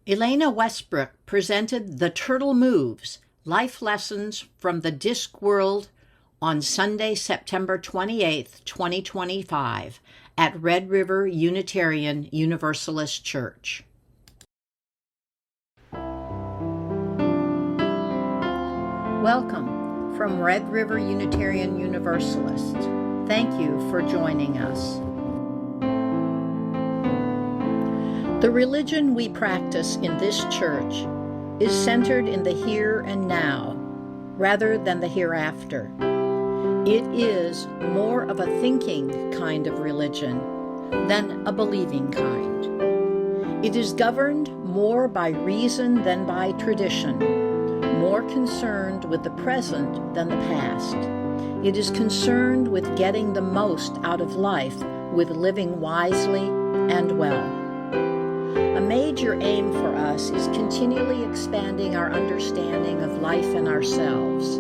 Elena Westbrook presented The Turtle Moves, Life Lessons from the Discworld on Sunday, September 28, 2025, at Red River Unitarian Universalist Church. Welcome from Red River Unitarian Universalist. Thank you for joining us. The religion we practice in this church is centered in the here and now, rather than the hereafter. It is more of a thinking kind of religion than a believing kind. It is governed more by reason than by tradition, more concerned with the present than the past. It is concerned with getting the most out of life, with living wisely and well. A major aim for us is continually expanding our understanding of life and ourselves.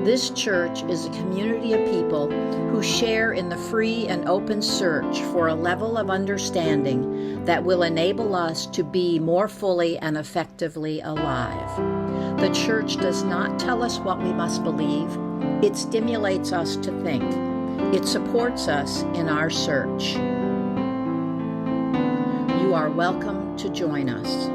This church is a community of people who share in the free and open search for a level of understanding that will enable us to be more fully and effectively alive. The church does not tell us what we must believe. It stimulates us to think. It supports us in our search. You are welcome to join us.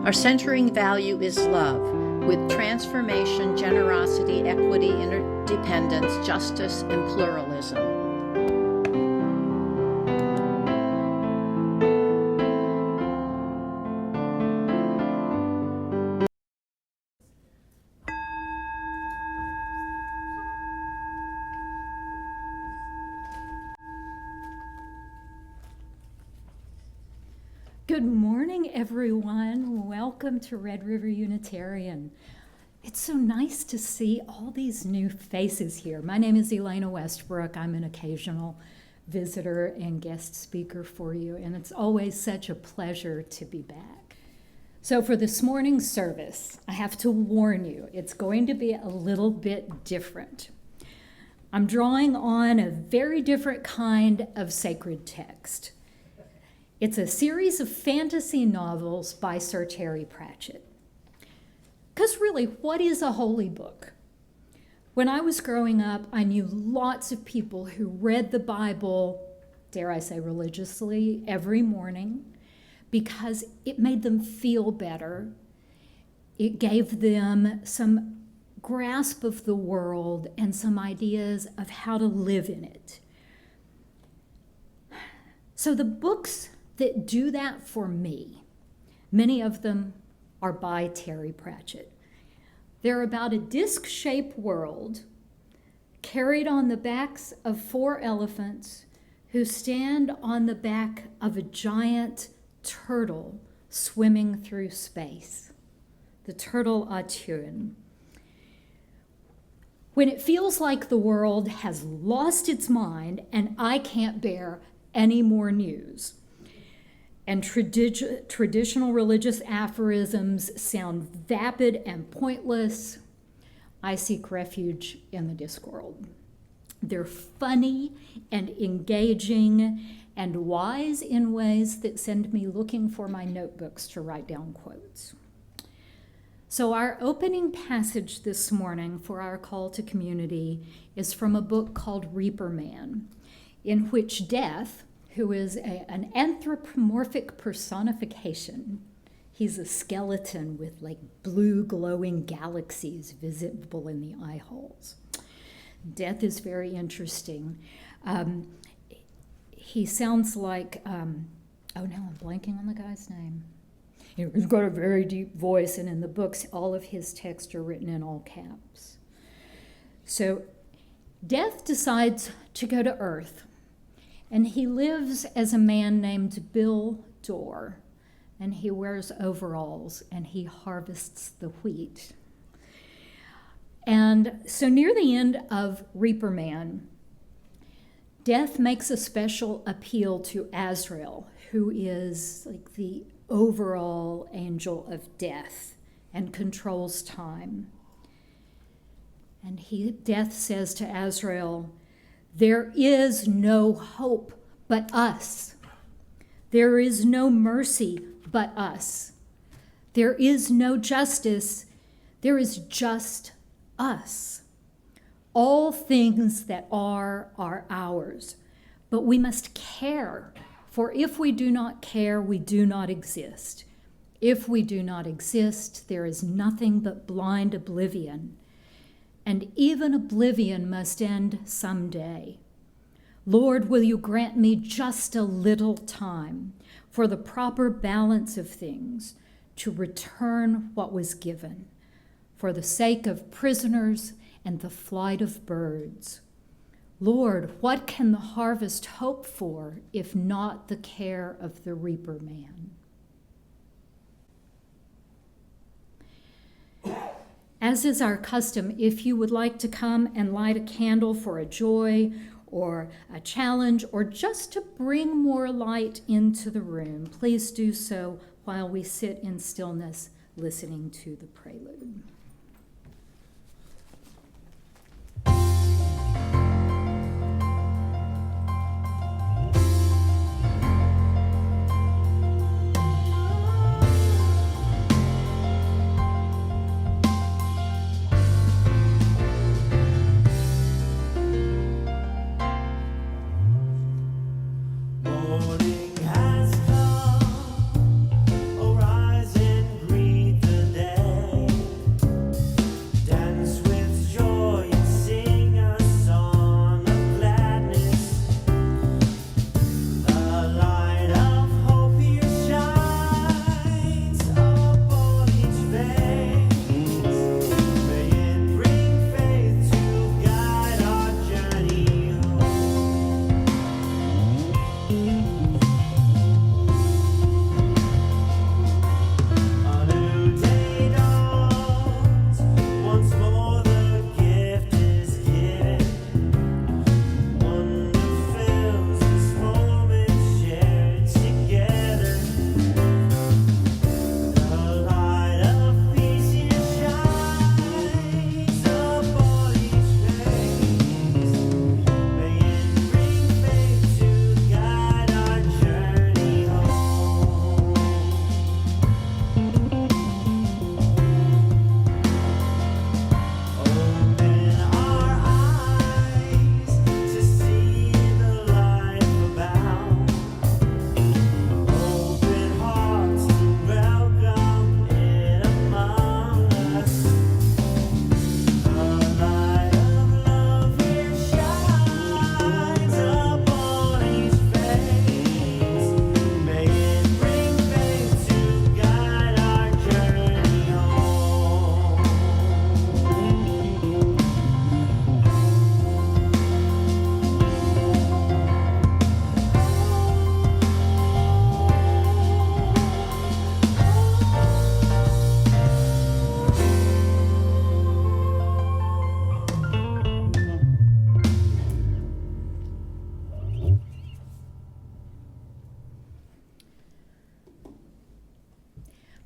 Our centering value is love, with transformation, generosity, equity, interdependence, justice, and pluralism. Good morning, everyone. Welcome to Red River Unitarian. It's so nice to see all these new faces here. My name is Elena Westbrook. I'm an occasional visitor and guest speaker for you, and it's always such a pleasure to be back. So for this morning's service, I have to warn you, it's going to be a little bit different. I'm drawing on a very different kind of sacred text. It's a series of fantasy novels by Sir Terry Pratchett. Because really, what is a holy book? When I was growing up, I knew lots of people who read the Bible, dare I say religiously, every morning because it made them feel better. It gave them some grasp of the world and some ideas of how to live in it. So the books that do that for me, many of them are by Terry Pratchett. They're about a disc-shaped world carried on the backs of 4 elephants who stand on the back of a giant turtle swimming through space, the turtle Atun. When it feels like the world has lost its mind and I can't bear any more news, and traditional religious aphorisms sound vapid and pointless, I seek refuge in the Discworld. They're funny and engaging and wise in ways that send me looking for my notebooks to write down quotes. So our opening passage this morning for our call to community is from a book called Reaper Man, in which Death, who is an anthropomorphic personification. He's a skeleton with like blue glowing galaxies visible in the eye holes. Death is very interesting. He sounds like, now I'm blanking on the guy's name. He's got a very deep voice, and in the books, all of his texts are written in all caps. So Death decides to go to Earth. And he lives as a man named Bill Dorr, and he wears overalls and he harvests the wheat. And so near the end of Reaper Man, Death makes a special appeal to Azrael, who is like the overall angel of death and controls time. And Death says to Azrael, "There is no hope but us. There is no mercy but us. There is no justice. There is just us. All things that are ours. But we must care, for if we do not care, we do not exist. If we do not exist, there is nothing but blind oblivion. And even oblivion must end someday. Lord, will you grant me just a little time for the proper balance of things to return what was given, for the sake of prisoners and the flight of birds. Lord, what can the harvest hope for if not the care of the reaper man? As is our custom, if you would like to come and light a candle for a joy or a challenge, or just to bring more light into the room, please do so while we sit in stillness listening to the prelude.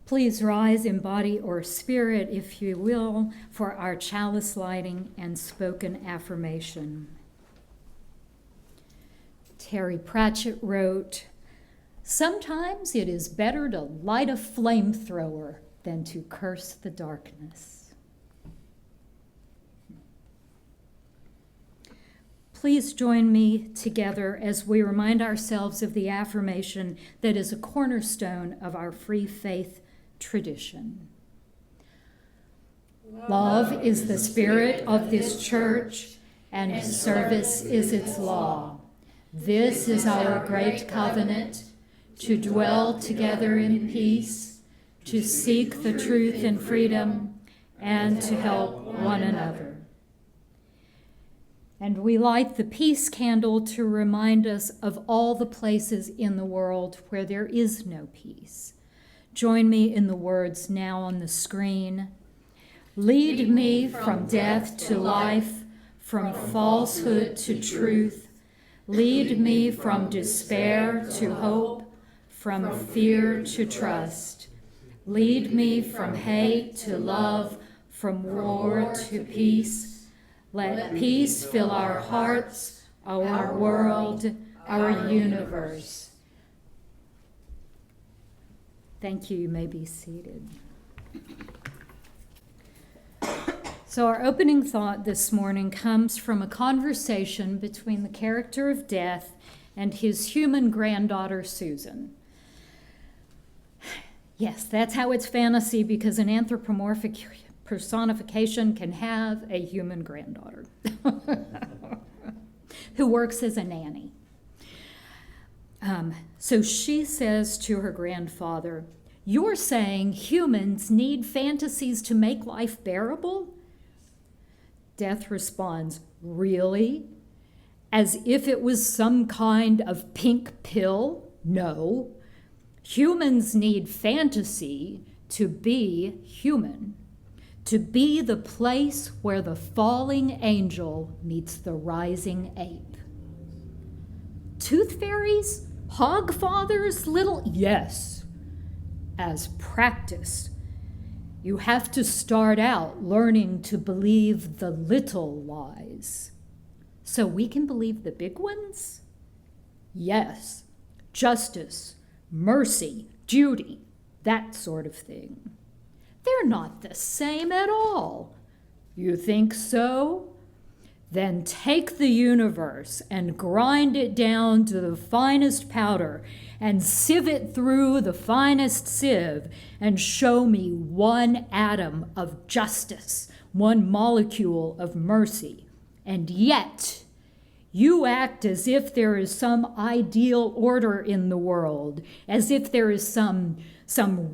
Please rise in body or spirit, if you will, for our chalice lighting and spoken affirmation. Terry Pratchett wrote, "Sometimes it is better to light a flamethrower than to curse the darkness." Please join me together as we remind ourselves of the affirmation that is a cornerstone of our free faith tradition. Love is the spirit of this church, and service is its law. This is our great covenant, to dwell together in peace, to seek the truth in freedom, and to help one another. And we light the peace candle to remind us of all the places in the world where there is no peace. Join me in the words now on the screen. Lead me from death to life, from falsehood to truth. Lead me from despair to hope, from fear to trust. Lead me from hate to love, from war to peace. Let peace fill our hearts, our world, our universe. Thank you. You may be seated. So our opening thought this morning comes from a conversation between the character of Death and his human granddaughter, Susan. Yes, that's how it's fantasy, because an anthropomorphic personification can have a human granddaughter who works as a nanny. So she says to her grandfather, "You're saying humans need fantasies to make life bearable?" Death responds, "Really? As if it was some kind of pink pill? No. Humans need fantasy to be human, to be the place where the falling angel meets the rising ape." Tooth fairies? Hog fathers? Yes. As practice, you have to start out learning to believe the little lies, so we can believe the big ones? Yes. Justice, mercy, duty, that sort of thing. They're not the same at all. You think so? Then take the universe and grind it down to the finest powder and sieve it through the finest sieve and show me one atom of justice, one molecule of mercy. And yet, you act as if there is some ideal order in the world, as if there is some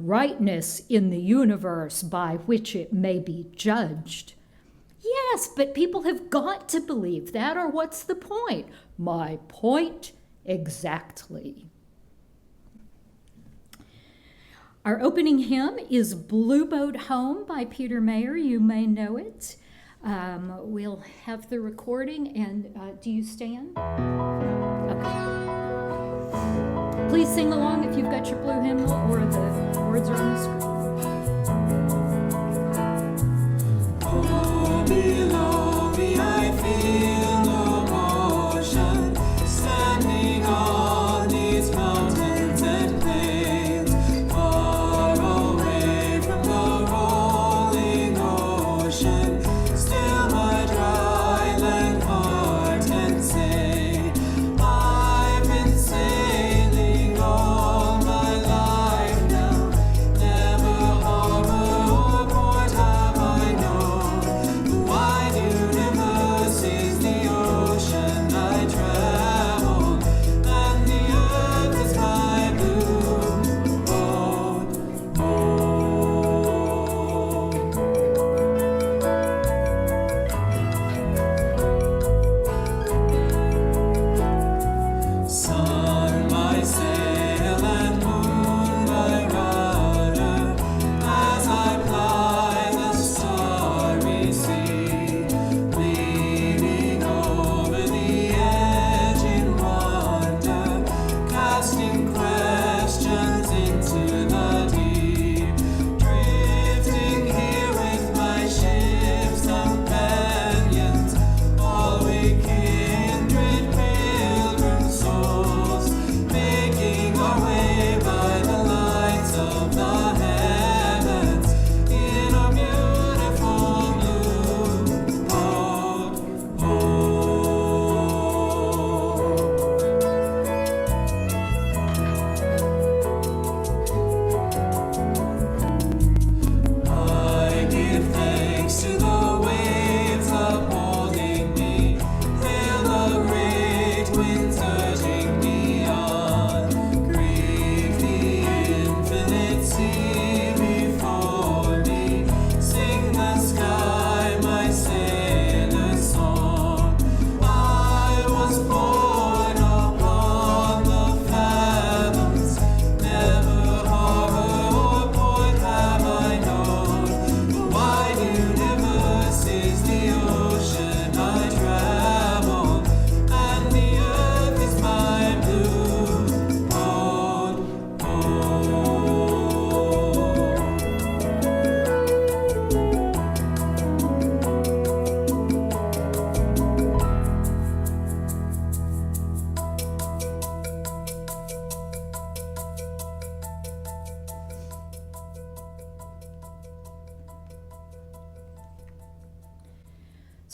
rightness in the universe by which it may be judged. Yes, but people have got to believe that, or what's the point? My point exactly. Our opening hymn is Blue Boat Home by Peter Mayer. You may know it. We'll have the recording, and do you stand? Okay. Please sing along if you've got your blue hymnal, or the words are on the screen. Below me I feel no motion, standing on these mountains and plains, far away from the rolling ocean. Still my dry land heart and say, I've been sailing all my life now, never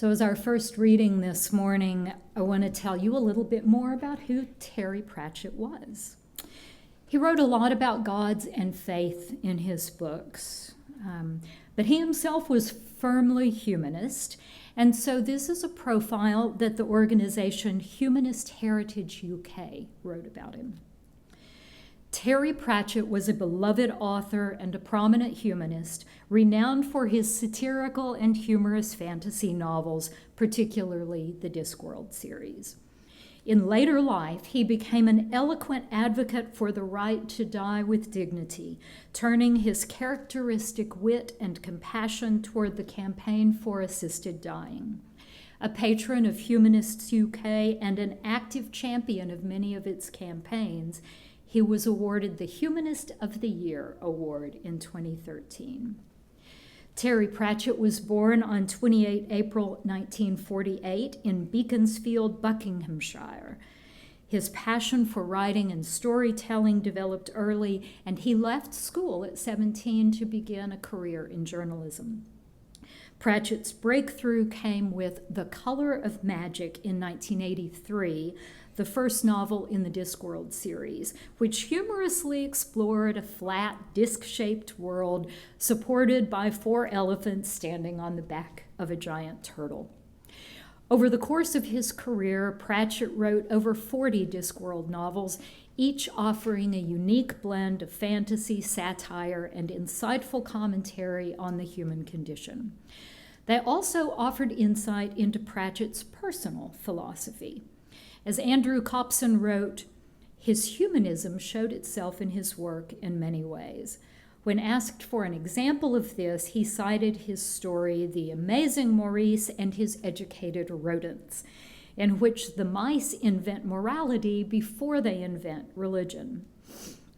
So as our first reading this morning, I want to tell you a little bit more about who Terry Pratchett was. He wrote a lot about gods and faith in his books, but he himself was firmly humanist, and so this is a profile that the organization Humanist Heritage UK wrote about him. Terry Pratchett was a beloved author and a prominent humanist, renowned for his satirical and humorous fantasy novels, particularly the Discworld series. In later life, he became an eloquent advocate for the right to die with dignity, turning his characteristic wit and compassion toward the campaign for assisted dying. A patron of Humanists UK and an active champion of many of its campaigns, he was awarded the Humanist of the Year award in 2013. Terry Pratchett was born on 28 April 1948 in Beaconsfield, Buckinghamshire. His passion for writing and storytelling developed early, and he left school at 17 to begin a career in journalism. Pratchett's breakthrough came with The Color of Magic in 1983, the first novel in the Discworld series, which humorously explored a flat, disc-shaped world supported by 4 elephants standing on the back of a giant turtle. Over the course of his career, Pratchett wrote over 40 Discworld novels, each offering a unique blend of fantasy, satire, and insightful commentary on the human condition. They also offered insight into Pratchett's personal philosophy. As Andrew Copson wrote, his humanism showed itself in his work in many ways. When asked for an example of this, he cited his story, The Amazing Maurice and His Educated Rodents, in which the mice invent morality before they invent religion.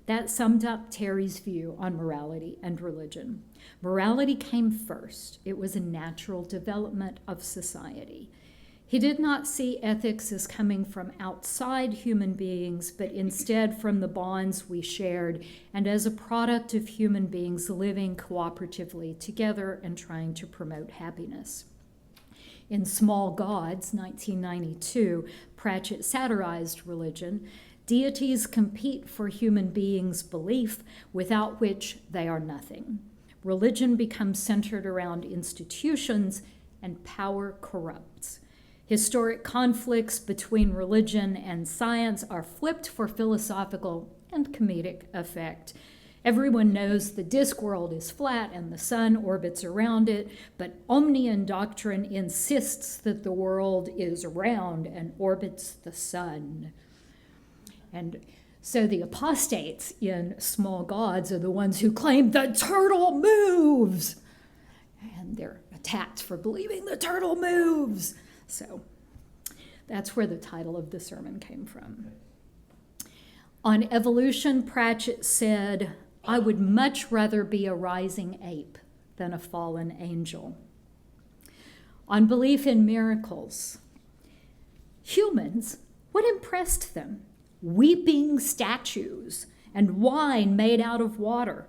That summed up Terry's view on morality and religion. Morality came first. It was a natural development of society. He did not see ethics as coming from outside human beings, but instead from the bonds we shared and as a product of human beings living cooperatively together and trying to promote happiness. In Small Gods, 1992, Pratchett satirized religion. Deities compete for human beings' belief, without which they are nothing. Religion becomes centered around institutions, and power corrupts. Historic conflicts between religion and science are flipped for philosophical and comedic effect. Everyone knows the Discworld is flat and the sun orbits around it, but Omnian doctrine insists that the world is round and orbits the sun. And so the apostates in Small Gods are the ones who claim the turtle moves, and they're attacked for believing the turtle moves. So that's where the title of the sermon came from. On evolution, Pratchett said, "I would much rather be a rising ape than a fallen angel." On belief in miracles, humans, what impressed them? Weeping statues and wine made out of water,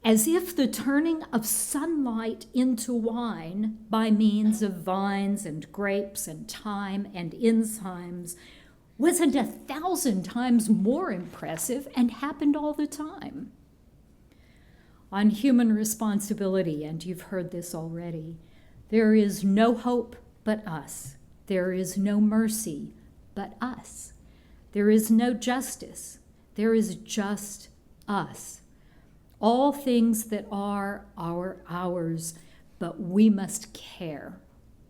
as if the turning of sunlight into wine by means of vines and grapes and thyme and enzymes wasn't 1,000 times more impressive and happened all the time. On human responsibility, and you've heard this already, there is no hope but us. There is no mercy but us. There is no justice. There is just us. All things that are ours, but we must care.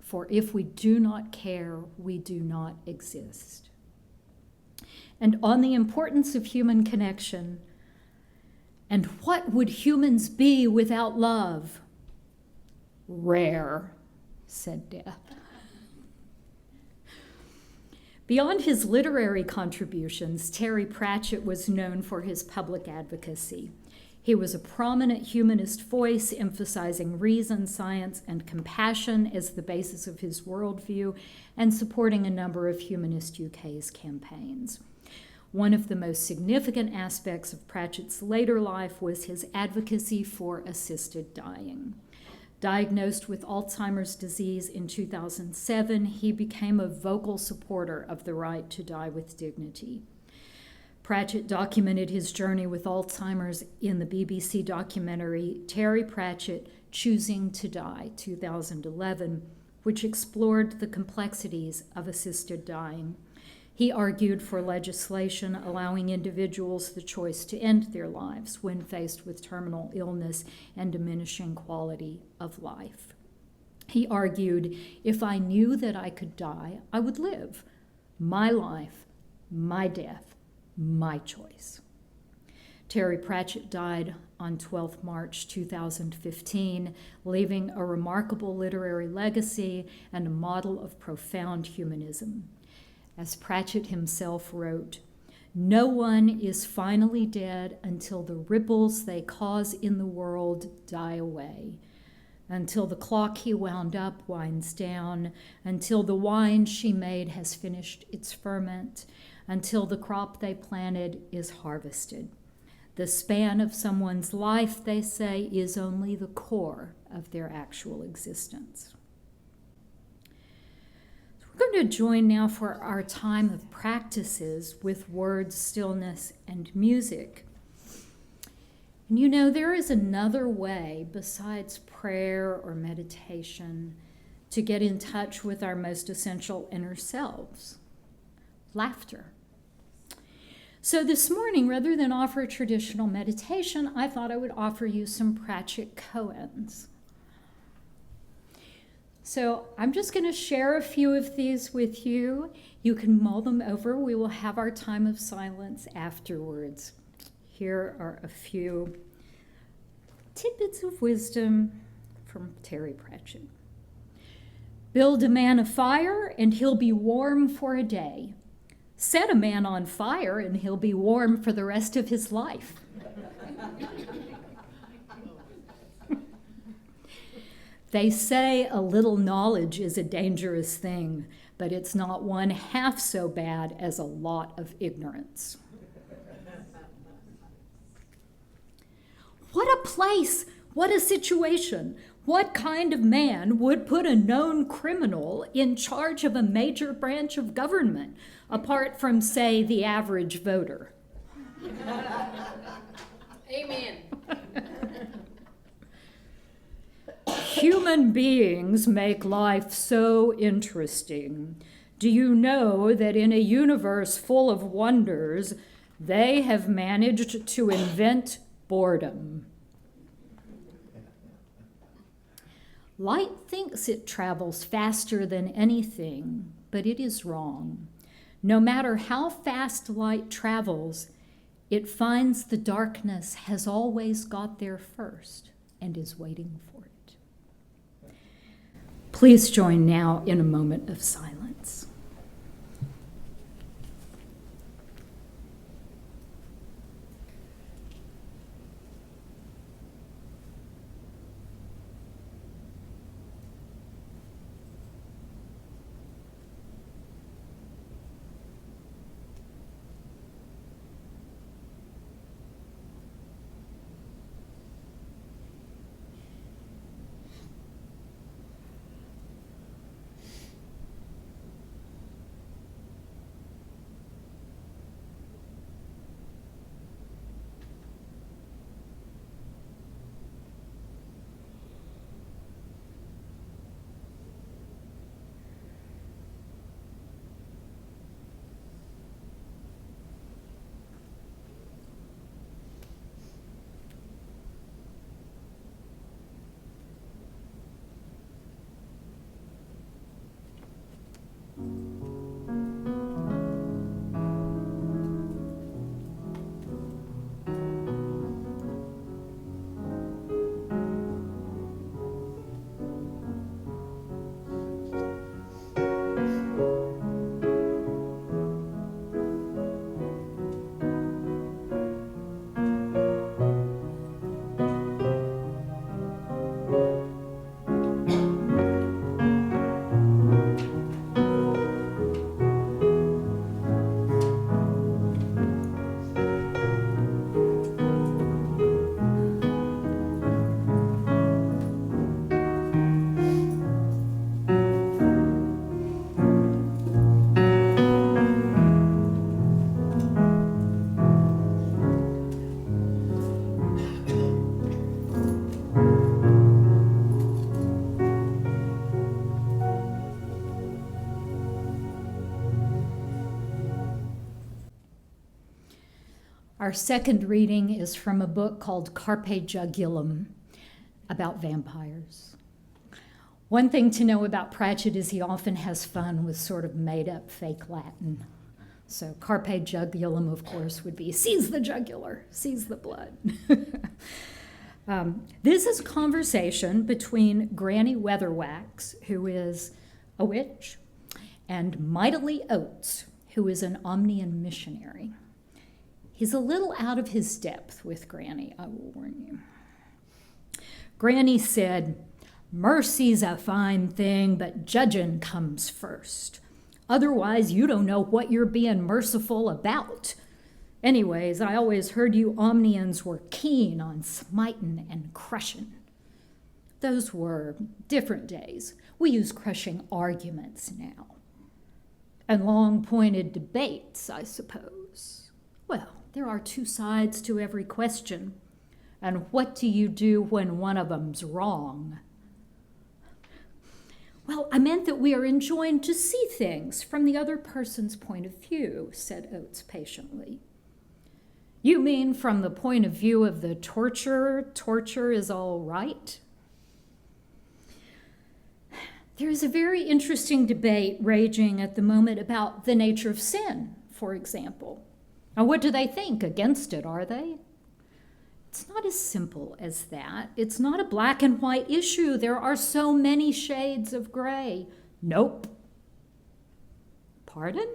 For if we do not care, we do not exist. And on the importance of human connection, and what would humans be without love? Rare, said Death. Beyond his literary contributions, Terry Pratchett was known for his public advocacy. He was a prominent humanist voice, emphasizing reason, science, and compassion as the basis of his worldview, and supporting a number of Humanist UK's campaigns. One of the most significant aspects of Pratchett's later life was his advocacy for assisted dying. Diagnosed with Alzheimer's disease in 2007, he became a vocal supporter of the right to die with dignity. Pratchett documented his journey with Alzheimer's in the BBC documentary Terry Pratchett, Choosing to Die, 2011, which explored the complexities of assisted dying. He argued for legislation allowing individuals the choice to end their lives when faced with terminal illness and diminishing quality of life. He argued, if I knew that I could die, I would live. My life, my death, my choice. Terry Pratchett died on 12 March 2015, leaving a remarkable literary legacy and a model of profound humanism. As Pratchett himself wrote, "No one is finally dead until the ripples they cause in the world die away, until the clock he wound up winds down, until the wine she made has finished its ferment, until the crop they planted is harvested. The span of someone's life, they say, is only the core of their actual existence." We're going to join now for our time of practices with words, stillness, and music. And you know, there is another way besides prayer or meditation to get in touch with our most essential inner selves: laughter. So this morning, rather than offer a traditional meditation, I thought I would offer you some Pratchett koans. So I'm just going to share a few of these with you. You can mull them over. We will have our time of silence afterwards. Here are a few tidbits of wisdom from Terry Pratchett. Build a man a fire and he'll be warm for a day. Set a man on fire and he'll be warm for the rest of his life. They say a little knowledge is a dangerous thing, but it's not one half so bad as a lot of ignorance. What a place! What a situation! What kind of man would put a known criminal in charge of a major branch of government, apart from, say, the average voter? Amen. Human beings make life so interesting. Do you know that in a universe full of wonders, they have managed to invent boredom? Light thinks it travels faster than anything, but it is wrong. No matter how fast light travels, it finds the darkness has always got there first and is waiting for it. Please join now in a moment of silence. Our second reading is from a book called Carpe Jugulum about vampires. One thing to know about Pratchett is he often has fun with sort of made-up fake Latin. So Carpe Jugulum, of course, would be seize the jugular, seize the blood. This is a conversation between Granny Weatherwax, who is a witch, and Mightily Oates, who is an Omnian missionary. He's a little out of his depth with Granny, I will warn you. Granny said, "Mercy's a fine thing, but judgin' comes first. Otherwise, you don't know what you're being merciful about. Anyways, I always heard you Omnians were keen on smitin' and crushin'. Those were different days. We use crushing arguments now. And long-pointed debates, I suppose. Well, there are two sides to every question. And what do you do when one of 'em's wrong?" "Well, I meant that we are enjoined to see things from the other person's point of view," said Oates patiently. "You mean from the point of view of the torturer, torture is all right?" There is a very interesting debate raging at the moment about the nature of sin, for example. Now, what do they think? Against it, are they? It's not as simple as that. It's not a black and white issue. There are so many shades of gray. Nope. Pardon?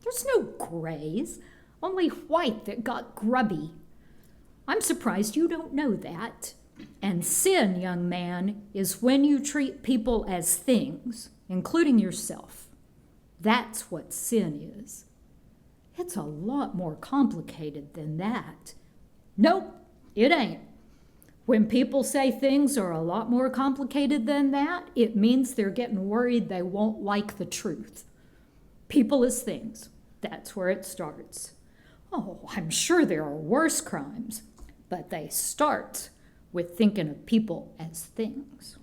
There's no grays, only white that got grubby. I'm surprised you don't know that. And sin, young man, is when you treat people as things, including yourself. That's what sin is. It's a lot more complicated than that. Nope, it ain't. When people say things are a lot more complicated than that, it means they're getting worried they won't like the truth. People as things, that's where it starts. Oh, I'm sure there are worse crimes, but they start with thinking of people as things.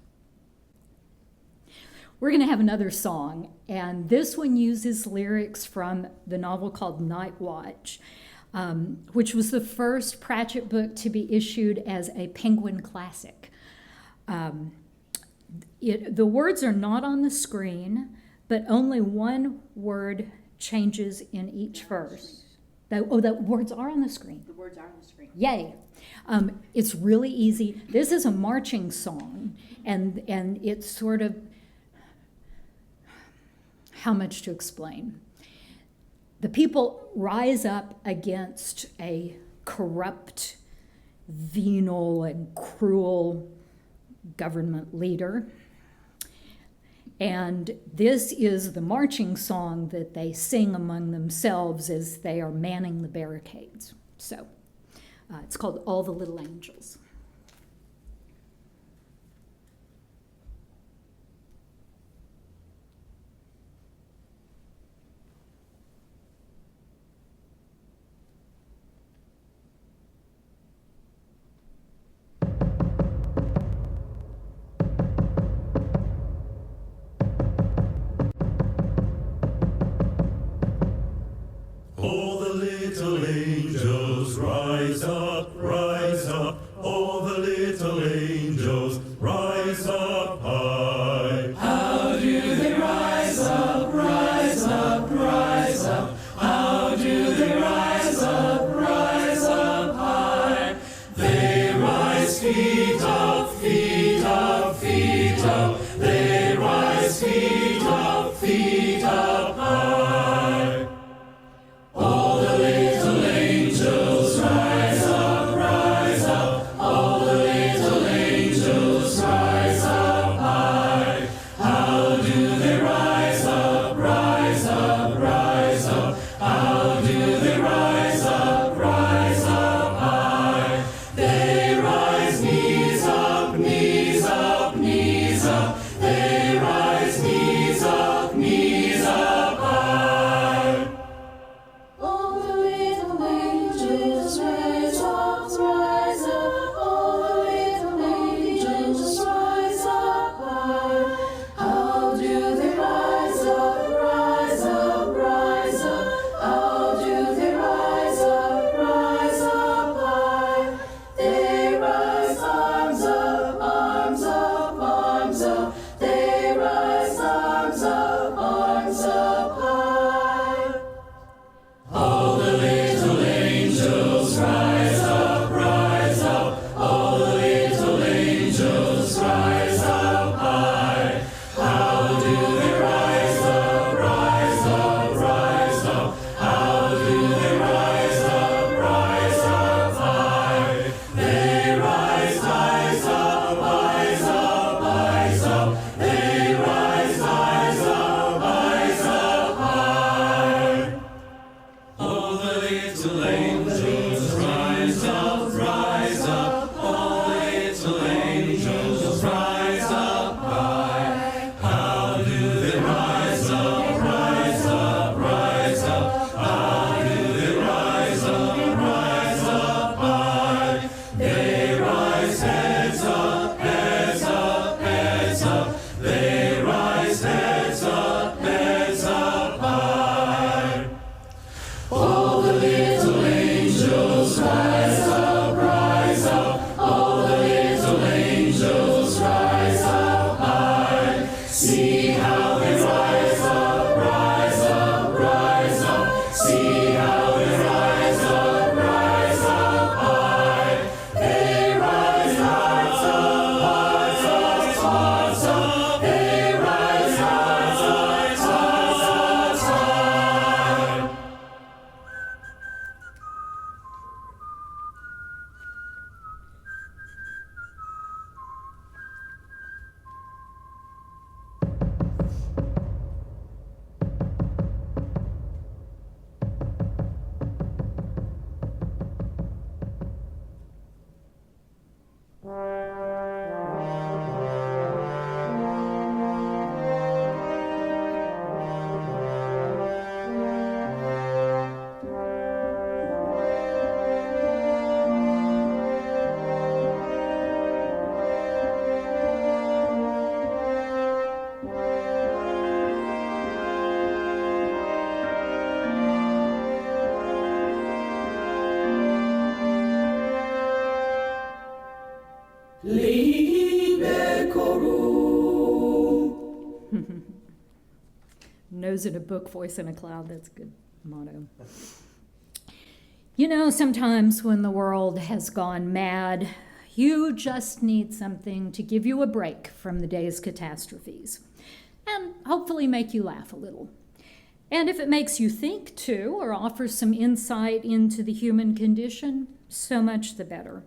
We're going to have another song, and this one uses lyrics from the novel called Night Watch, which was the first Pratchett book to be issued as a Penguin Classic. The words are not on the screen, but only one word changes in each verse. The words are on the screen. The words are on the screen. Yay. It's really easy. This is a marching song, and it's sort of, how much to explain? The people rise up against a corrupt, venal, and cruel government leader. And this is the marching song that they sing among themselves as they are manning the barricades. So it's called All the Little Angels. All the little angels rise up, all the little angels rise up high. How do they rise up, rise up, rise up? How do they rise up high? They rise feet up, feet up, feet up. They rise feet up high. All the little angels rise up. those in a book, Voice in a Cloud. That's a good motto. You know, sometimes when the world has gone mad, you just need something to give you a break from the day's catastrophes and hopefully make you laugh a little. And if it makes you think too, or offers some insight into the human condition, so much the better.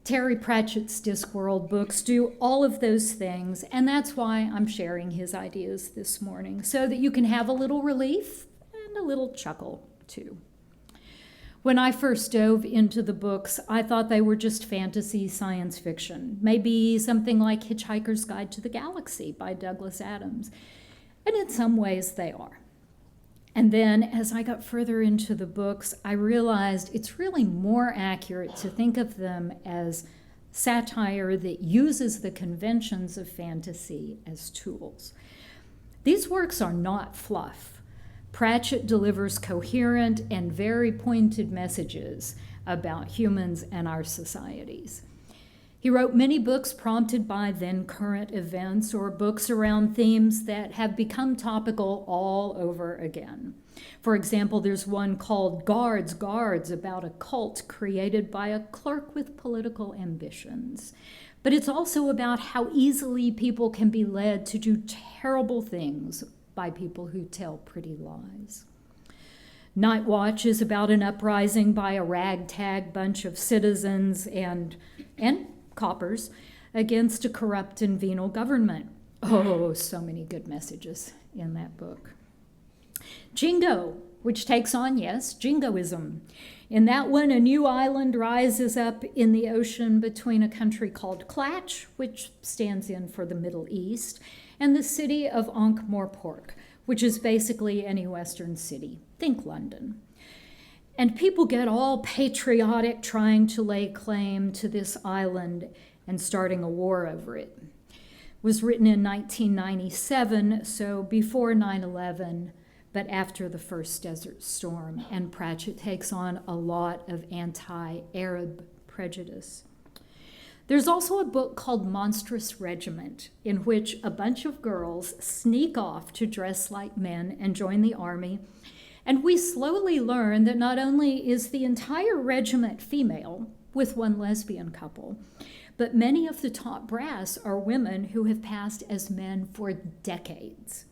Terry Pratchett's Discworld books do all of those things, and that's why I'm sharing his ideas this morning, so that you can have a little relief and a little chuckle too. When I first dove into the books, I thought they were just fantasy science fiction, maybe something like Hitchhiker's Guide to the Galaxy by Douglas Adams, and in some ways they are. And then as I got further into the books, I realized it's really more accurate to think of them as satire that uses the conventions of fantasy as tools. These works are not fluff. Pratchett delivers coherent and very pointed messages about humans and our societies. He wrote many books prompted by then current events or books around themes that have become topical all over again. For example, there's one called Guards, Guards about a cult created by a clerk with political ambitions. But it's also about how easily people can be led to do terrible things by people who tell pretty lies. Night Watch is about an uprising by a ragtag bunch of citizens and coppers against a corrupt and venal government. Oh, so many good messages in that book. Jingo, which takes on, yes, jingoism. In that one, a new island rises up in the ocean between a country called Clatch, which stands in for the Middle East, and the city of Ankh-Morpork, which is basically any Western city. Think London. And people get all patriotic trying to lay claim to this island and starting a war over it. It was written in 1997, so before 9/11, but after the first Desert Storm, and Pratchett takes on a lot of anti-Arab prejudice. There's also a book called Monstrous Regiment, in which a bunch of girls sneak off to dress like men and join the army. And we slowly learn that not only is the entire regiment female, with one lesbian couple, but many of the top brass are women who have passed as men for decades.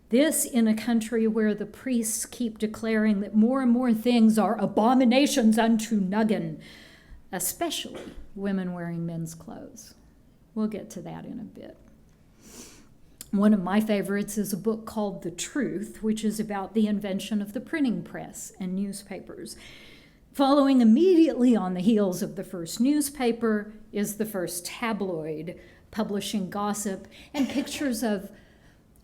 This in a country where the priests keep declaring that more and more things are abominations unto Nuggin, especially women wearing men's clothes. We'll get to that in a bit. One of my favorites is a book called The Truth, which is about the invention of the printing press and newspapers. Following immediately on the heels of the first newspaper is the first tabloid, publishing gossip and pictures of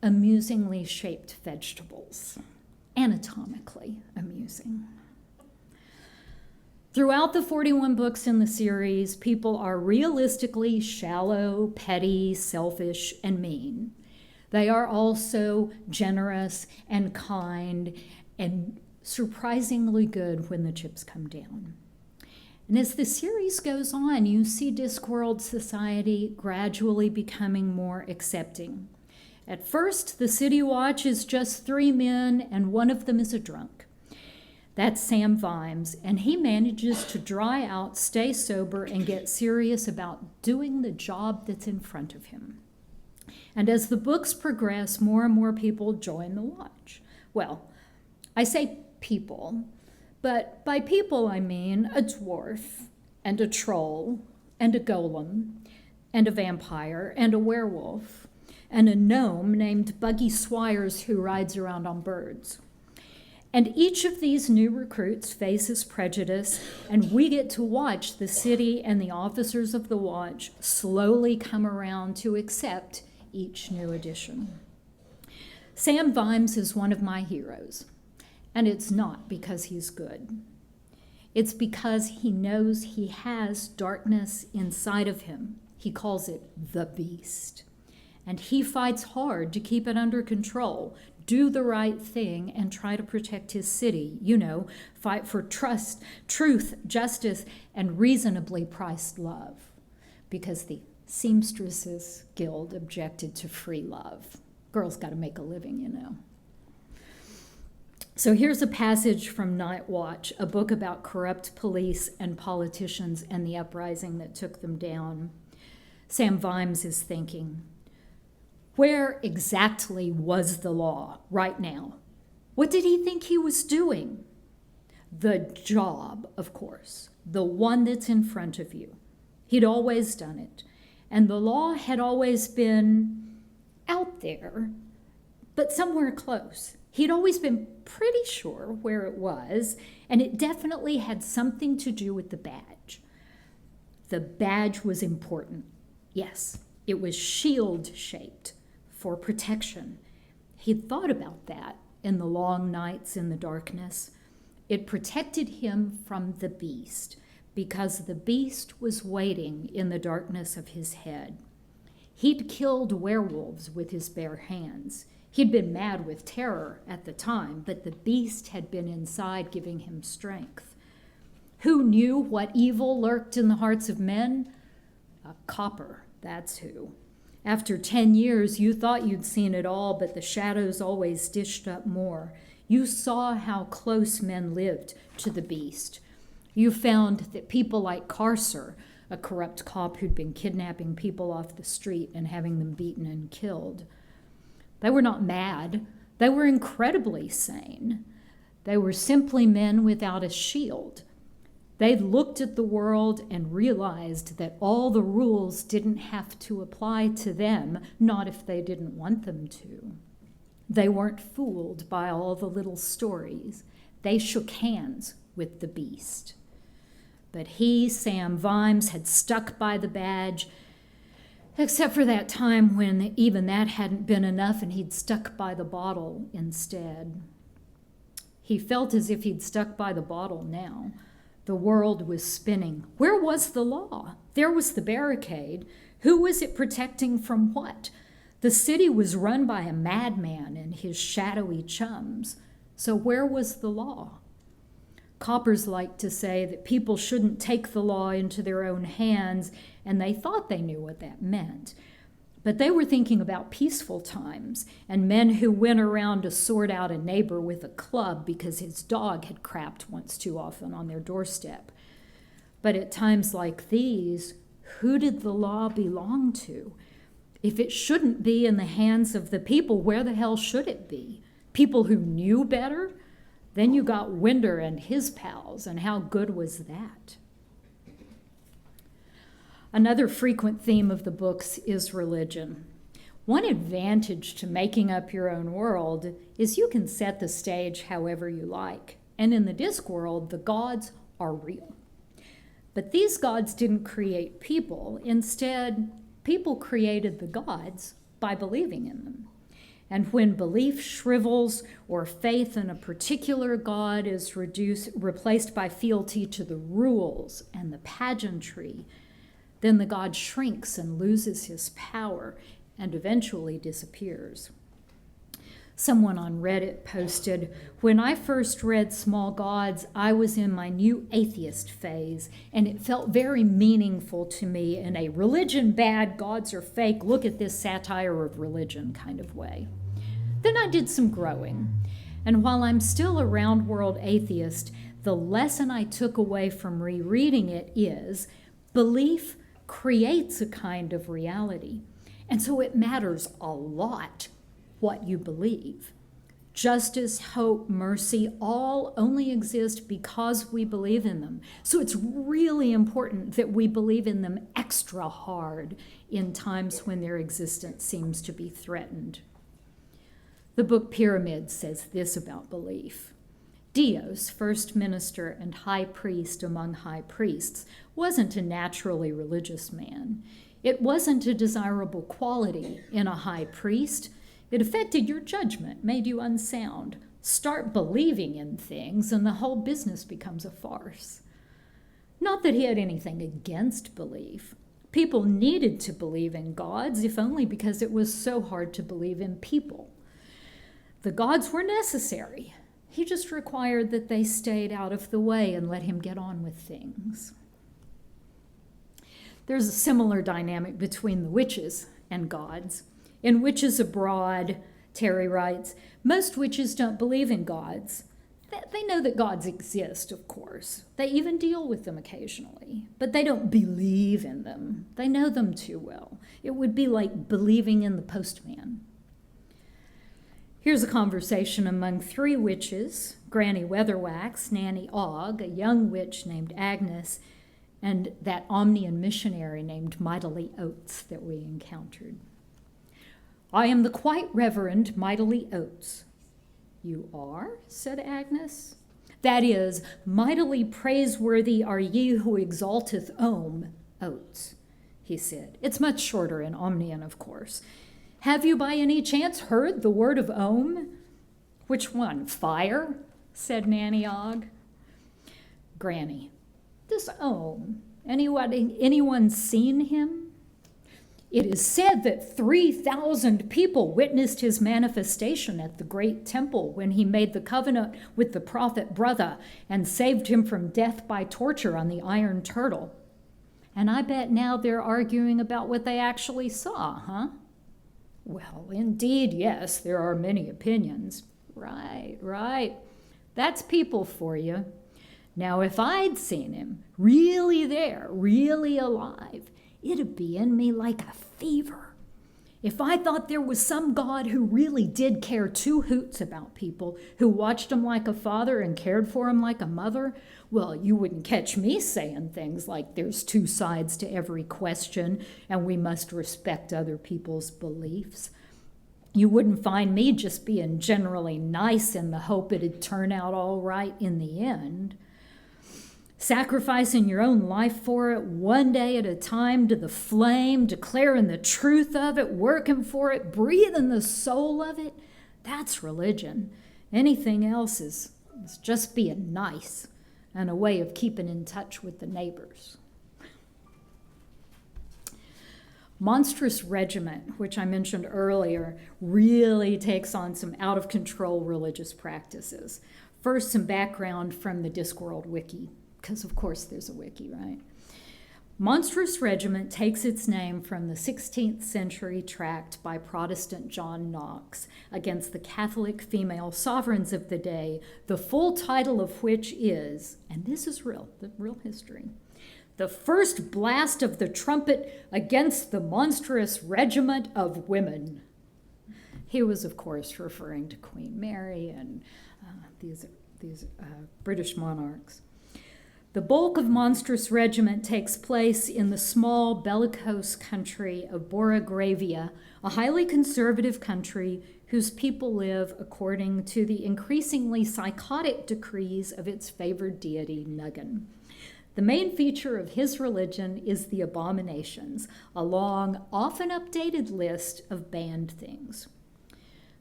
amusingly shaped vegetables, anatomically amusing. Throughout the 41 books in the series, people are realistically shallow, petty, selfish, and mean. They are also generous and kind and surprisingly good when the chips come down. And as the series goes on, you see Discworld society gradually becoming more accepting. At first, the City Watch is just 3 men, and one of them is a drunk. That's Sam Vimes, and he manages to dry out, stay sober, and get serious about doing the job that's in front of him. And as the books progress, more and more people join the watch. Well, I say people, but by people I mean a dwarf, and a troll, and a golem, and a vampire, and a werewolf, and a gnome named Buggy Swires who rides around on birds. And each of these new recruits faces prejudice, and we get to watch the city and the officers of the watch slowly come around to accept each new addition. Sam Vimes is one of my heroes, and it's not because he's good. It's because he knows he has darkness inside of him. He calls it the beast. And he fights hard to keep it under control, do the right thing, and try to protect his city. You know, fight for trust, truth, justice, and reasonably priced love. Because the Seamstresses Guild objected to free love. Girls got to make a living, you know. So here's a passage from Night Watch, a book about corrupt police and politicians and the uprising that took them down. Sam Vimes is thinking, where exactly was the law right now? What did he think he was doing? The job, of course, the one that's in front of you. He'd always done it. And the law had always been out there, but somewhere close. He'd always been pretty sure where it was, and it definitely had something to do with the badge. The badge was important. Yes, it was shield-shaped for protection. He'd thought about that in the long nights in the darkness. It protected him from the beast, because the beast was waiting in the darkness of his head. He'd killed werewolves with his bare hands. He'd been mad with terror at the time, but the beast had been inside giving him strength. Who knew what evil lurked in the hearts of men? A copper, that's who. After 10 years, you thought you'd seen it all, but the shadows always dished up more. You saw how close men lived to the beast. You found that people like Carcer, a corrupt cop who'd been kidnapping people off the street and having them beaten and killed, they were not mad. They were incredibly sane. They were simply men without a shield. They'd looked at the world and realized that all the rules didn't have to apply to them, not if they didn't want them to. They weren't fooled by all the little stories. They shook hands with the beast. But he, Sam Vimes, had stuck by the badge, except for that time when even that hadn't been enough and he'd stuck by the bottle instead. He felt as if he'd stuck by the bottle now. The world was spinning. Where was the law? There was the barricade. Who was it protecting from what? The city was run by a madman and his shadowy chums. So where was the law? Coppers like to say that people shouldn't take the law into their own hands, and they thought they knew what that meant. But they were thinking about peaceful times and men who went around to sort out a neighbor with a club because his dog had crapped once too often on their doorstep. But at times like these, who did the law belong to? If it shouldn't be in the hands of the people, where the hell should it be? People who knew better? Then you got Winder and his pals, and how good was that? Another frequent theme of the books is religion. One advantage to making up your own world is you can set the stage however you like. And in the Discworld, the gods are real. But these gods didn't create people. Instead, people created the gods by believing in them. And when belief shrivels or faith in a particular god is replaced by fealty to the rules and the pageantry, then the god shrinks and loses his power and eventually disappears. Someone on Reddit posted, "When I first read Small Gods, I was in my new atheist phase, and it felt very meaningful to me in a religion bad, gods are fake, look at this satire of religion kind of way. Then I did some growing, and while I'm still a round-world atheist, the lesson I took away from rereading it is belief creates a kind of reality, and so it matters a lot what you believe. Justice, hope, mercy, all only exist because we believe in them. So it's really important that we believe in them extra hard in times when their existence seems to be threatened." The book Pyramid says this about belief. Dios, first minister and high priest among high priests, wasn't a naturally religious man. It wasn't a desirable quality in a high priest. It affected your judgment, made you unsound. Start believing in things and the whole business becomes a farce. Not that he had anything against belief. People needed to believe in gods, if only because it was so hard to believe in people. The gods were necessary. He just required that they stayed out of the way and let him get on with things. There's a similar dynamic between the witches and gods. In Witches Abroad, Terry writes, most witches don't believe in gods. They know that gods exist, of course. They even deal with them occasionally, but they don't believe in them. They know them too well. It would be like believing in the postman. Here's a conversation among 3 witches, Granny Weatherwax, Nanny Og, a young witch named Agnes, and that Omnian missionary named Mightily Oates that we encountered. I am the quite Reverend Mightily Oates. You are? Said Agnes. That is, mightily praiseworthy are ye who exalteth Om, Oates, he said. It's much shorter in Omnian, of course. Have you by any chance heard the word of Om? Which one, fire? Said Nanny Og. Granny, this Om, anyone seen him? It is said that 3,000 people witnessed his manifestation at the great temple when he made the covenant with the prophet Brother and saved him from death by torture on the iron turtle. And I bet now they're arguing about what they actually saw, huh? Well, indeed, yes, there are many opinions. Right. That's people for you. Now, if I'd seen him really there, really alive, it'd be in me like a fever. If I thought there was some God who really did care 2 hoots about people, who watched them like a father and cared for them like a mother, well, you wouldn't catch me saying things like there's 2 sides to every question and we must respect other people's beliefs. You wouldn't find me just being generally nice in the hope it'd turn out all right in the end. Sacrificing your own life for it, one day at a time to the flame, declaring the truth of it, working for it, breathing the soul of it, that's religion. Anything else is just being nice and a way of keeping in touch with the neighbors. Monstrous Regiment, which I mentioned earlier, really takes on some out-of-control religious practices. First, some background from the Discworld wiki, because of course there's a wiki, right? Monstrous Regiment takes its name from the 16th century tract by Protestant John Knox against the Catholic female sovereigns of the day, the full title of which is, and this is real, the real history, The First Blast of the Trumpet Against the Monstrous Regiment of Women. He was, of course, referring to Queen Mary and these British monarchs. The bulk of Monstrous Regiment takes place in the small bellicose country of Boragravia, a highly conservative country whose people live according to the increasingly psychotic decrees of its favored deity, Nuggin. The main feature of his religion is the abominations, a long, often updated list of banned things.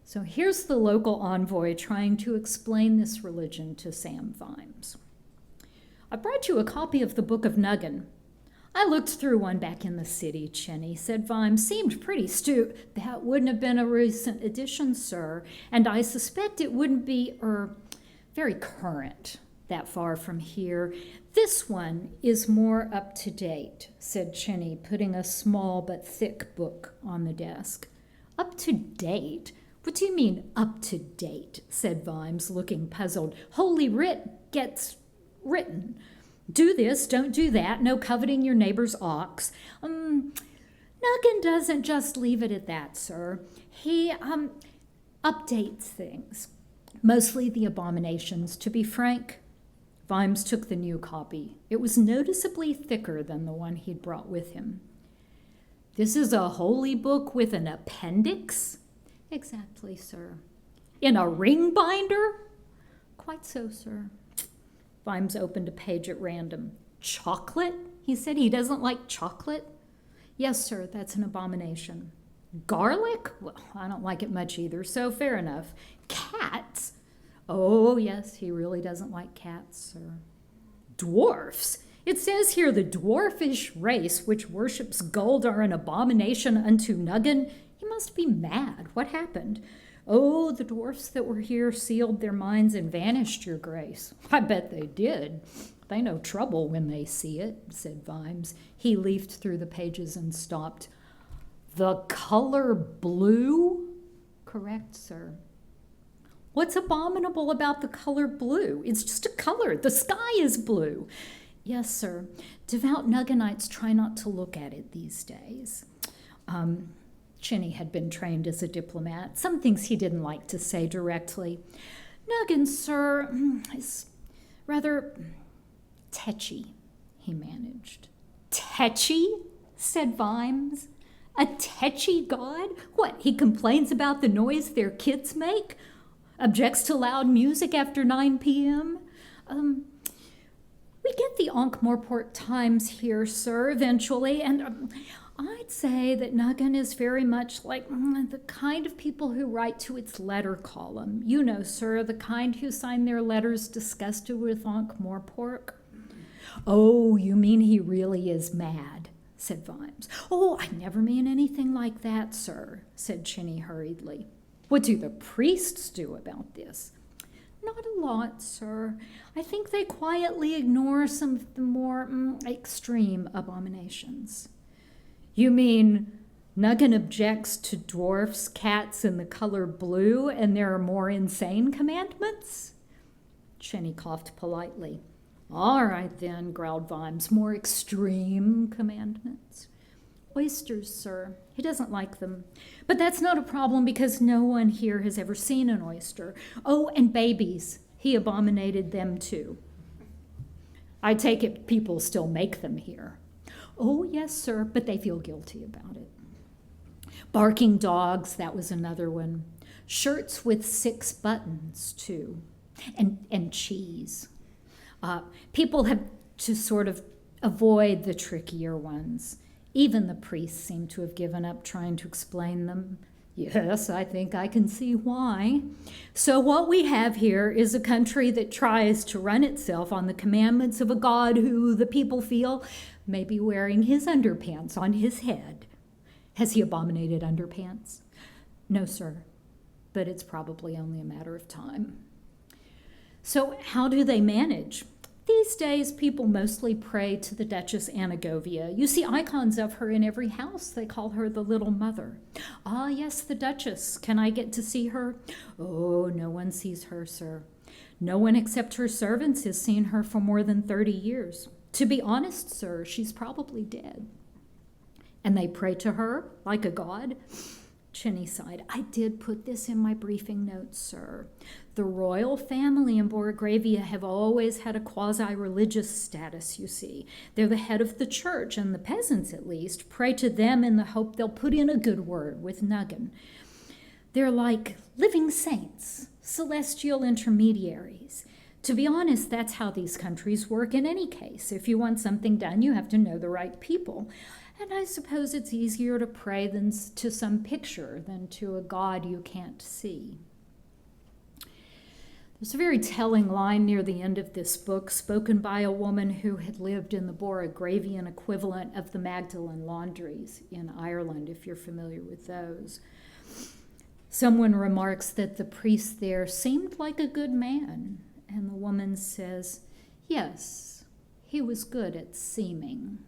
So here's the local envoy trying to explain this religion to Sam Vimes. I brought you a copy of the Book of Nuggin. I looked through one back in the city, Chinny, said Vimes. Seemed pretty That wouldn't have been a recent edition, sir, and I suspect it wouldn't be, very current that far from here. This one is more up to date, said Chinny, putting a small but thick book on the desk. Up to date? What do you mean, up to date? Said Vimes, looking puzzled. Holy Writ gets written. Do this, don't do that, no coveting your neighbor's ox. Nuggin doesn't just leave it at that, sir. He updates things, mostly the abominations. To be frank, Vimes took the new copy. It was noticeably thicker than the one he'd brought with him. This is a holy book with an appendix? Exactly, sir. In a ring binder? Quite so, sir. Vimes opened a page at random. Chocolate? He said he doesn't like chocolate. Yes, sir, that's an abomination. Garlic? Well, I don't like it much either, so fair enough. Cats? Oh, yes, he really doesn't like cats, sir. Dwarfs? It says here the dwarfish race which worships gold are an abomination unto Nuggin. He must be mad. What happened? Oh, the dwarfs that were here sealed their minds and vanished, your grace. I bet they did. They know trouble when they see it, said Vimes. He leafed through the pages and stopped. The color blue? Correct, sir. What's abominable about the color blue? It's just a color. The sky is blue. Yes, sir. Devout Nugginites try not to look at it these days. Chinny had been trained as a diplomat. Some things he didn't like to say directly. Nuggin, sir, is rather tetchy, he managed. Tetchy? Said Vimes. A tetchy god? What, he complains about the noise their kids make? Objects to loud music after 9 p.m.? We get the Ankh-Morpork Times here, sir, eventually, and I'd say that Nuggin is very much like the kind of people who write to its letter column. You know, sir, the kind who sign their letters disgusted with Ankh-Morpork. Oh, you mean he really is mad, said Vimes. Oh, I never mean anything like that, sir, said Chinny hurriedly. What do the priests do about this? Not a lot, sir. I think they quietly ignore some of the more extreme abominations. You mean Nuggin objects to dwarfs, cats, and the color blue, and there are more insane commandments? Chinny coughed politely. All right, then, growled Vimes, more extreme commandments. Oysters, sir. He doesn't like them. But that's not a problem because no one here has ever seen an oyster. Oh, and babies. He abominated them too. I take it people still make them here. Oh, yes, sir, but they feel guilty about it. Barking dogs, that was another one. Shirts with 6 buttons, too. And cheese. People have to sort of avoid the trickier ones. Even the priests seem to have given up trying to explain them. Yes, I think I can see why. So what we have here is a country that tries to run itself on the commandments of a god who the people feel may be wearing his underpants on his head. Has he abominated underpants? No, sir, but it's probably only a matter of time. So how do they manage? These days, people mostly pray to the Duchess Anagovia. You see icons of her in every house. They call her the Little Mother. Ah, yes, the Duchess. Can I get to see her? Oh, no one sees her, sir. No one except her servants has seen her for more than 30 years. To be honest, sir, she's probably dead. And they pray to her like a god? Chinny sighed. I did put this in my briefing notes, sir. The royal family in Borgravia have always had a quasi-religious status, you see. They're the head of the church, and the peasants, at least, pray to them in the hope they'll put in a good word with Nuggin. They're like living saints, celestial intermediaries. To be honest, that's how these countries work in any case. If you want something done, you have to know the right people. And I suppose it's easier to pray to some picture than to a god you can't see. There's a very telling line near the end of this book spoken by a woman who had lived in the Borgravian equivalent of the Magdalen laundries in Ireland, if you're familiar with those. Someone remarks that the priest there seemed like a good man, and the woman says, yes, he was good at seeming.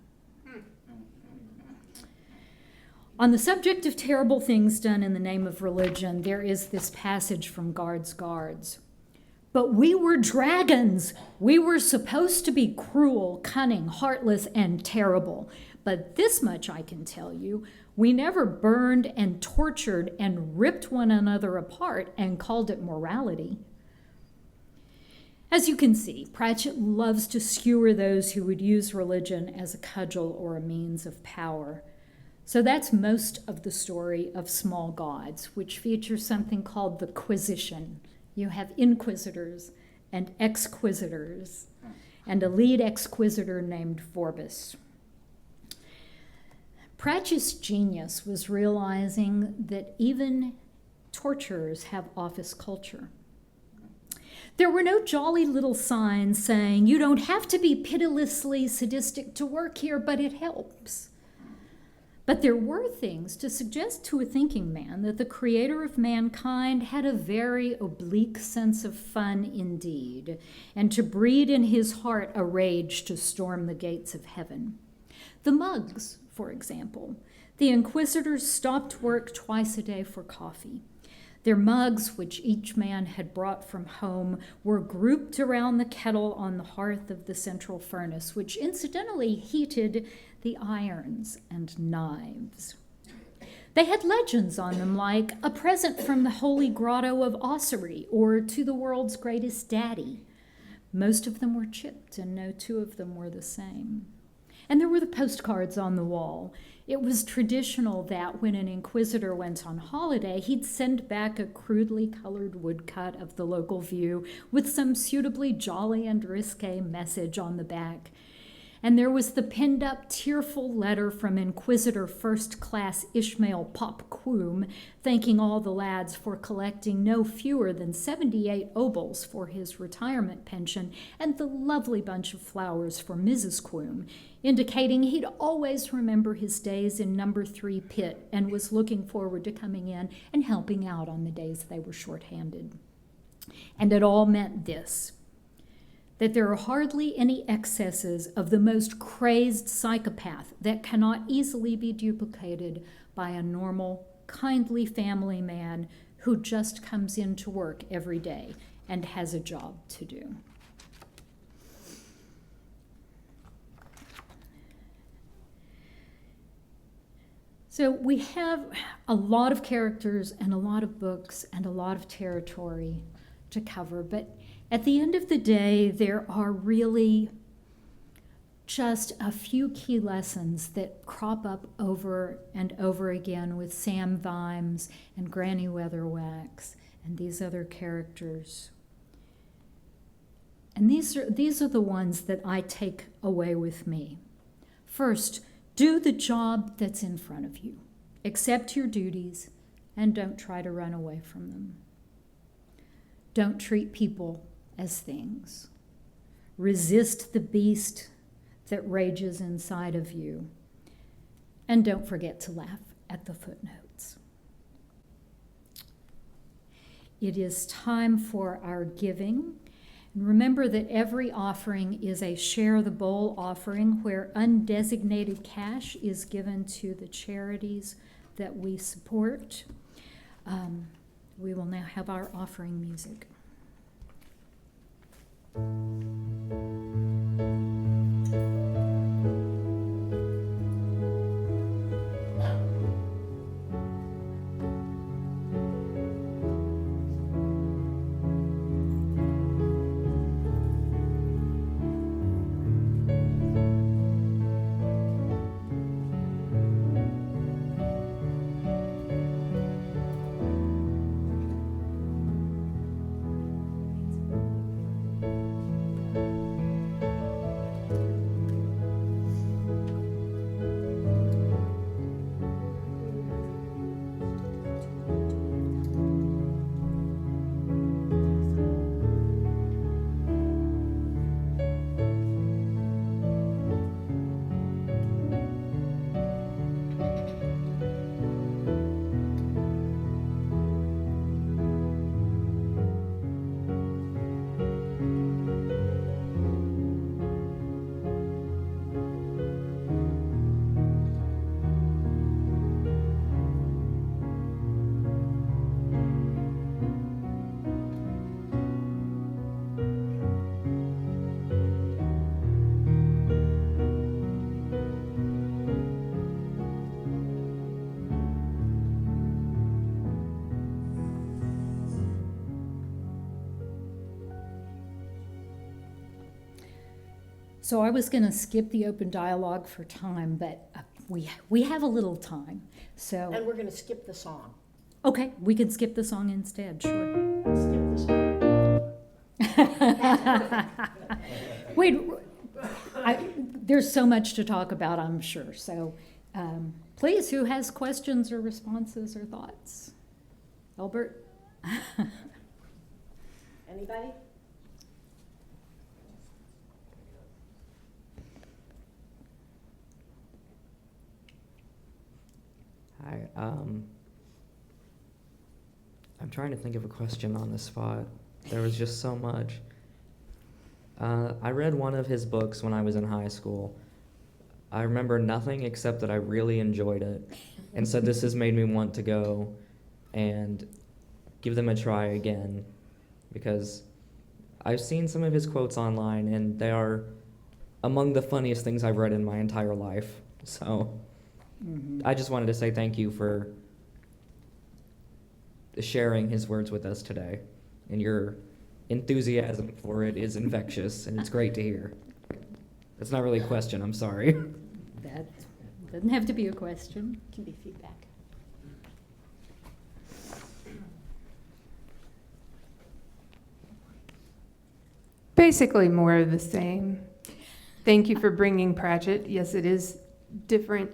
On the subject of terrible things done in the name of religion, there is this passage from Guards. But we were dragons. We were supposed to be cruel, cunning, heartless, and terrible. But this much I can tell you, we never burned and tortured and ripped one another apart and called it morality. As you can see, Pratchett loves to skewer those who would use religion as a cudgel or a means of power. So that's most of the story of Small Gods, which features something called the Quisition. You have inquisitors and exquisitors, and a lead exquisitor named Vorbis. Pratchett's genius was realizing that even torturers have office culture. There were no jolly little signs saying, you don't have to be pitilessly sadistic to work here, but it helps. But there were things to suggest to a thinking man that the creator of mankind had a very oblique sense of fun indeed, and to breed in his heart a rage to storm the gates of heaven. The Mugs, for example. The inquisitors stopped work twice a day for coffee. Their mugs, which each man had brought from home, were grouped around the kettle on the hearth of the central furnace, which incidentally heated the irons and knives. They had legends on them like "A present from the Holy Grotto of Ossory" or "To the World's Greatest Daddy." Most of them were chipped, and no two of them were the same. And there were the postcards on the wall. It was traditional that when an inquisitor went on holiday, he'd send back a crudely colored woodcut of the local view with some suitably jolly and risque message on the back. And there was the pinned-up, tearful letter from Inquisitor First Class Ishmael Pop Quoom, thanking all the lads for collecting no fewer than 78 obols for his retirement pension, and the lovely bunch of flowers for Mrs. Quoom, indicating he'd always remember his days in number 3 pit and was looking forward to coming in and helping out on the days they were short-handed. And it all meant this: that there are hardly any excesses of the most crazed psychopath that cannot easily be duplicated by a normal, kindly family man who just comes into work every day and has a job to do. So we have a lot of characters and a lot of books and a lot of territory to cover, but at the end of the day, there are really just a few key lessons that crop up over and over again with Sam Vimes and Granny Weatherwax and these other characters. And these are the ones that I take away with me. First, do the job that's in front of you. Accept your duties and don't try to run away from them. Don't treat people as things. Resist the beast that rages inside of you. And don't forget to laugh at the footnotes. It is time for our giving. And remember that every offering is a Share the Bowl offering where undesignated cash is given to the charities that we support. We will now have our offering music. So I was going to skip the open dialogue for time, but we have a little time. So And we're going to skip the song. okay, we can skip the song instead. Sure. Skip the song. Wait, there's so much to talk about, I'm sure. So please, who has questions or responses or thoughts? Albert? Anybody? Hi. I'm trying to think of a question on the spot. There was just so much. I read one of his books when I was in high school. I remember nothing except that I really enjoyed it, and so this has made me want to go and give them a try again, because I've seen some of his quotes online, and they are among the funniest things I've read in my entire life. So I just wanted to say thank you for sharing his words with us today, and your enthusiasm for it is infectious, and it's great to hear. That's not really a question, I'm sorry. That doesn't have to be a question. It can be feedback. Basically more of the same. Thank you for bringing Pratchett. Yes, it is different.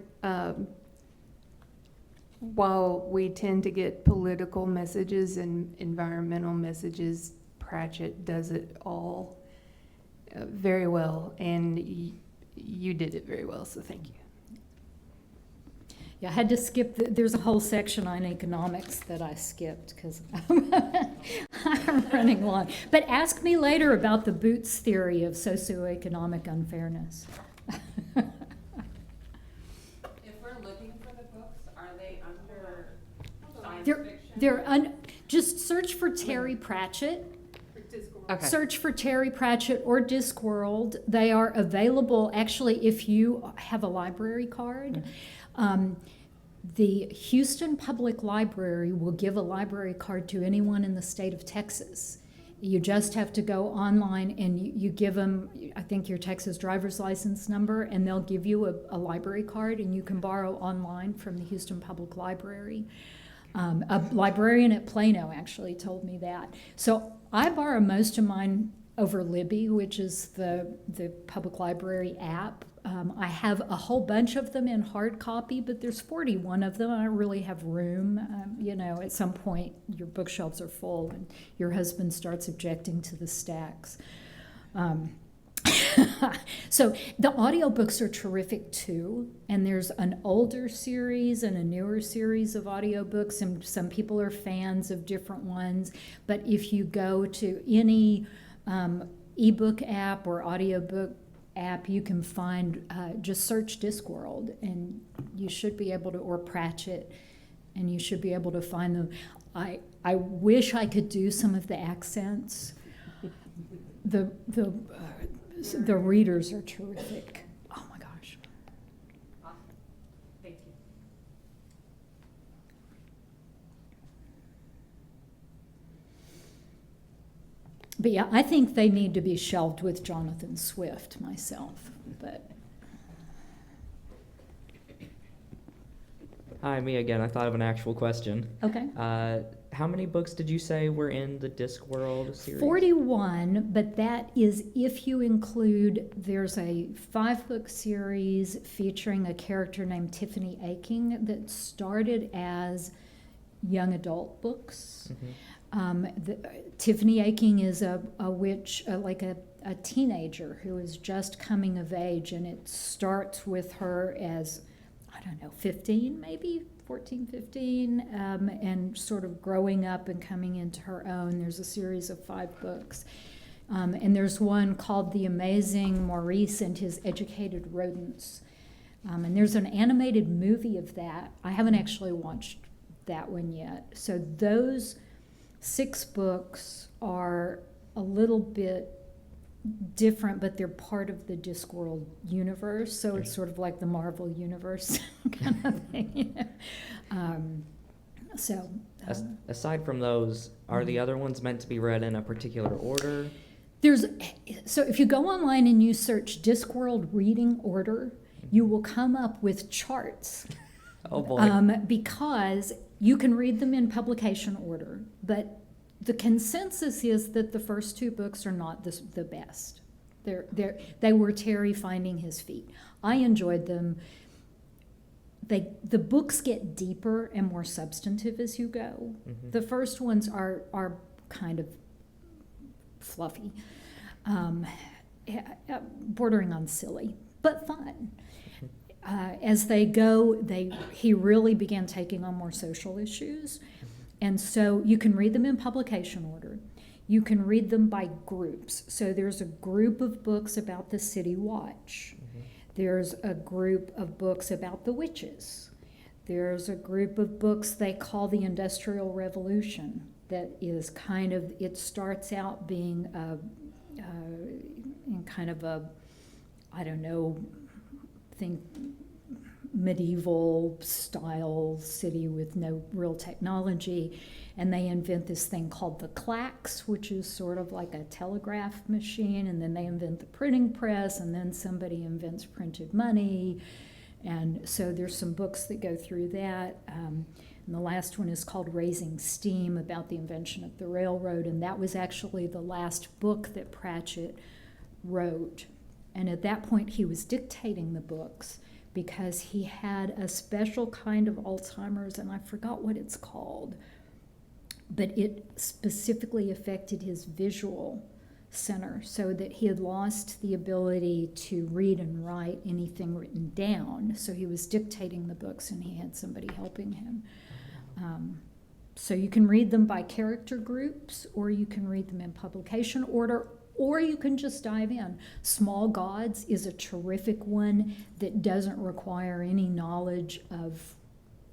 While we tend to get political messages and environmental messages, Pratchett does it all very well, and you did it very well, so thank you. Yeah, I had to skip, there's a whole section on economics that I skipped because I'm running long. But ask me later about the Boots theory of socioeconomic unfairness. If we're looking for the books, are they under science fiction? Just search for Terry Pratchett. Okay. Search for Terry Pratchett or Discworld. They are available, actually, if you have a library card. The Houston Public Library will give a library card to anyone in the state of Texas. You just have to go online and you give them, I think, your Texas driver's license number, and they'll give you a library card, and you can borrow online from the Houston Public Library. A librarian at Plano actually told me that. So I borrow most of mine over Libby, which is the public library app. I have a whole bunch of them in hard copy, but there's 41 of them. I don't really have room. At some point your bookshelves are full and your husband starts objecting to the stacks. So the audiobooks are terrific too, and there's an older series and a newer series of audiobooks, and some people are fans of different ones. But if you go to any ebook app or audiobook app, you can find, just search Discworld, and you should be able to, or Pratchett, and you should be able to find them. I wish I could do some of the accents. The readers are terrific. Oh my gosh. Awesome. Thank you. But yeah, I think they need to be shelved with Jonathan Swift myself. But Hi, me again. I thought of an actual question. okay. How many books did you say were in the Discworld series? 41, but that is if you include, there's a 5-book series featuring a character named Tiffany Aching that started as young adult books. Tiffany Aching is a witch, like a teenager who is just coming of age, and it starts with her as, I don't know, 15 maybe? 14, 15, and sort of growing up and coming into her own. There's a series of 5 books. And there's one called The Amazing Maurice and His Educated Rodents. And there's an animated movie of that. I haven't actually watched that one yet. So those 6 books are a little bit different, but they're part of the Discworld universe, so it's sort of like the Marvel universe kind of thing. Aside from those, are the other ones meant to be read in a particular order? So if you go online and you search Discworld reading order, you will come up with charts. Oh boy. Because you can read them in publication order, but the consensus is that the first 2 books are not the best. They were Terry finding his feet. I enjoyed them. The books get deeper and more substantive as you go. Mm-hmm. The first ones are kind of fluffy, bordering on silly, but fun. As they go, he really began taking on more social issues. And so you can read them in publication order. You can read them by groups. So there's a group of books about the City Watch. Mm-hmm. There's a group of books about the witches. There's a group of books they call the Industrial Revolution. that is kind of, it starts out being in kind of a, I don't know, think medieval style city with no real technology, and they invent this thing called the clacks, which is sort of like a telegraph machine, and then they invent the printing press, and then somebody invents printed money, and so there's some books that go through that. And the last one is called Raising Steam, about the invention of the railroad, and that was actually the last book that Pratchett wrote. And at that point, he was dictating the books because he had a special kind of Alzheimer's, and I forgot what it's called, but it specifically affected his visual center, so that he had lost the ability to read and write anything written down. So he was dictating the books, and he had somebody helping him. So you can read them by character groups, or you can read them in publication order, or you can just dive in. Small Gods is a terrific one that doesn't require any knowledge of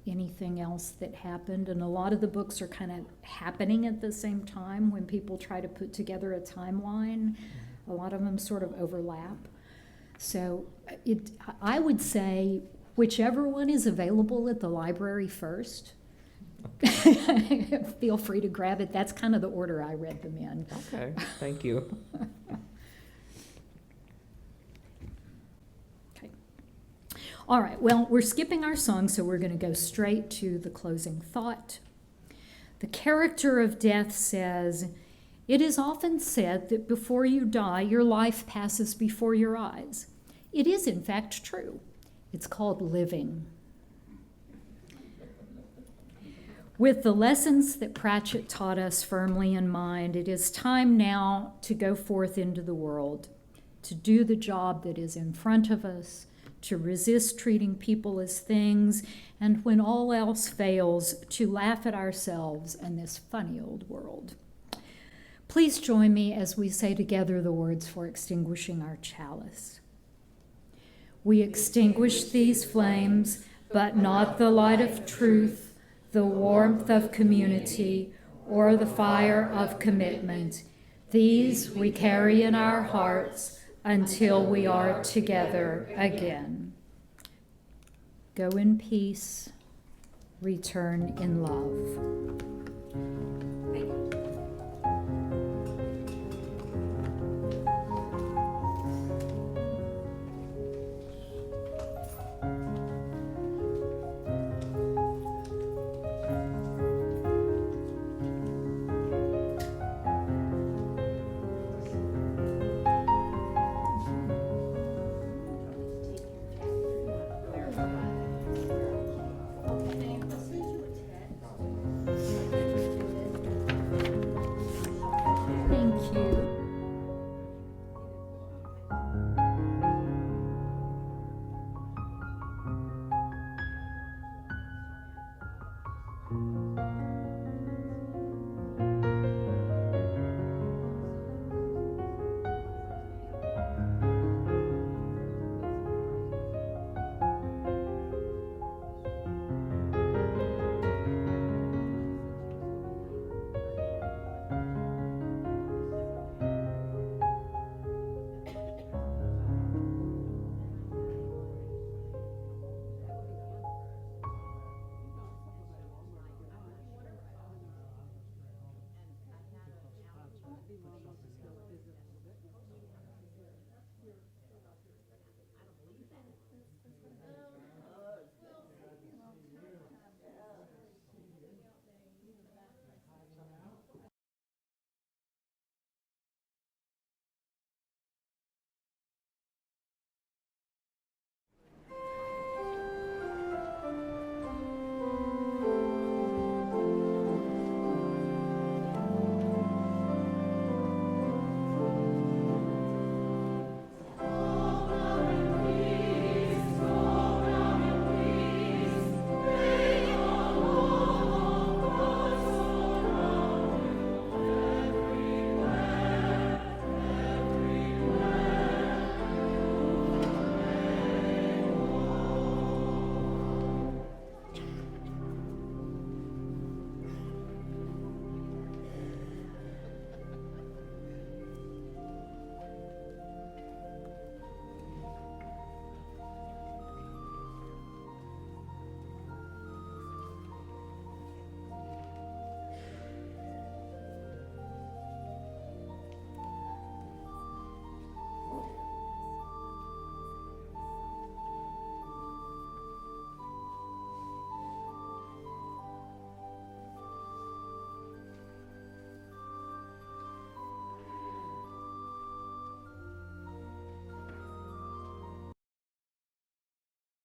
anything else that happened. And a lot of the books are kind of happening at the same time when people try to put together a timeline. A lot of them sort of overlap. So I would say whichever one is available at the library first, feel free to grab it. That's kind of the order I read them in. Okay, thank you. Okay. All right, well, we're skipping our song, so we're going to go straight to the closing thought. The character of Death says, "It is often said that before you die, your life passes before your eyes. It is, in fact, true. It's called living." With the lessons that Pratchett taught us firmly in mind, it is time now to go forth into the world, to do the job that is in front of us, to resist treating people as things, and when all else fails, to laugh at ourselves and this funny old world. Please join me as we say together the words for extinguishing our chalice. We extinguish these flames, but not the light of truth, the warmth of community, or the fire of commitment. These we carry in our hearts until we are together again. Go in peace, return in love.